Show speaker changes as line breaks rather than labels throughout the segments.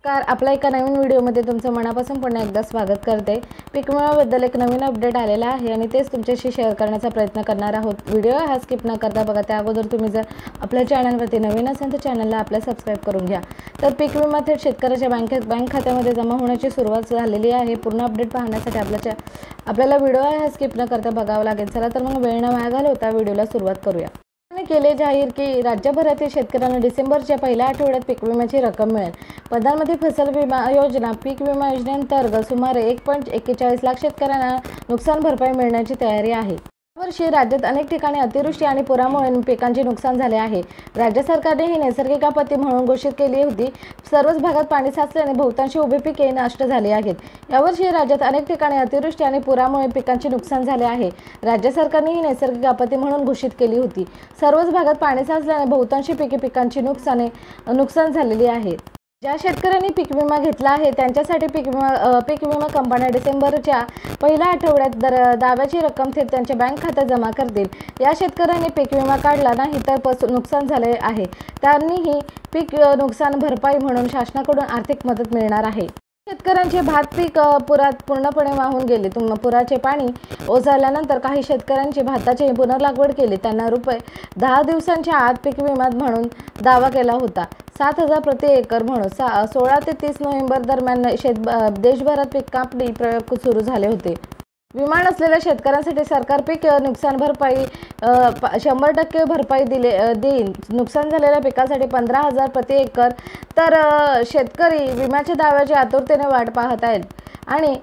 आपल्या एका नवीन व्हिडिओमध्ये तुमचं मनापासून पुन्हा एकदा स्वागत करते। पीक विम्याबद्दल एक नवीन अपडेट आलेला आहे आणि तेच तुमच्याशी शेअर करण्याचा प्रयत्न करणार आहोत। व्हिडिओ हा स्किप न करता बघा। त्या अगोदर तुम्ही जर आपल्या चॅनलवरती नवीन असाल तर चॅनलला आपल्या सबस्क्राइब करून घ्या। तर पीक विमा थेट शेतकऱ्याच्या बँक खात्यामध्ये जमा होण्याची सुरुवात झालेली आहे। पूर्ण अपडेट पाहण्यासाठी आपल्याला व्हिडिओ हा स्किप न करता बघावा लागेल। चला तर मग वेळ न वाया घालवता व्हिडिओला सुरुवात करूया। केले जाहीर की राज्यभरातील शेतकऱ्यांना डिसेंबरच्या पहिल्या आठवड्यात पीक विम्याची रक्कम मिळेल। प्रधानमंत्री फसल विमा योजना पीक विमा योजनेअंतर्गत सुमारे 1.41 लाख शेतकऱ्यांना नुकसान भरपाई मिळण्याची तयारी आहे। यावर्षी राज्यात अनेक ठिकाणी अतिवृष्टी आणि पुरामुळे पिकांचे नुकसान झाले आहे। राज्य सरकारने ही नैसर्गिक आपत्ती म्हणून घोषित केली होती। सर्वच भागात पाणी साचल्याने बहुतांशी उभी पिके नष्ट झाली आहेत। यावर्षी राज्यात अनेक ठिकाणी अतिवृष्टी आणि पुरामुळे पिकांचे नुकसान झाले आहे। राज्य सरकारने ही नैसर्गिक आपत्ती म्हणून घोषित केली होती। सर्वच भागात पाणी साचल्याने बहुतांशी पिकांची नुकसान झालेली आहे। ज्या शेतकऱ्यांनी पीक विमा घेतला आहे त्यांच्यासाठी पीक विमा कंपन्या डिसेंबरच्या पहिल्या आठवड्यात दाव्याची रक्कम थेट त्यांच्या बँक खात्यात जमा करतील। या शेतकऱ्यांनी पीक विमा काढला नाही तर नुकसान झाले आहे त्यांनीही पीक नुकसान भरपाई म्हणून शासनाकडून आर्थिक मदत मिळणार आहे। शेतकऱ्यांचे भात पीक पुरात पूर्णपणे वाहून गेले। पुराचे पाणी ओसरल्यानंतर काही शेतकऱ्यांची भाताची पुनर्लागवड केली। त्यांना रुपये 10 दिवसांच्या आत पीक विमा म्हणून दावा केला होता। 7,000 प्रति एकर म्हणून 16 ते 30 नोव्हेंबर दरम्यान देशभरात पीक कापणी प्रयोग सुरू झाले होते। विमा नसलेल्या शेतकऱ्यांसाठी सरकार पीक नुकसान भरपाई 100% भरपाई देईल। नुकसान झालेल्या पिकासाठी 15,000 प्रति एकर तर शेतकरी विम्याच्या दाव्याची आतुरतेने वाट पाहत आहेत आणि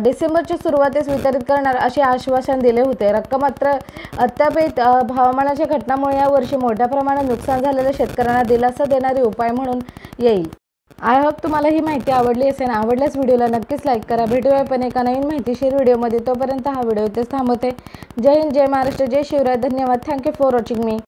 डिसेंबरच्या सुरुवातीस वितरित करणार असे आश्वासन दिले होते। रक्कम मात्र अत्यापित हवामानाच्या घटनांमुळे यावर्षी मोठ्या प्रमाणात नुकसान झालेल्या शेतकऱ्यांना दिलासा देणारी उपाय म्हणून येईल। आय होप तुम्हाला ही माहिती आवडली असेल। आवडल्यास व्हिडिओला नक्कीच लाईक करा। भेटूया पण एका नवीन माहितीशीर व्हिडिओमध्ये। तोपर्यंत हा व्हिडिओ इथेच थांबवते। जय हिंद, जय महाराष्ट्र, जय शिवराय। धन्यवाद। Thank you for watching me.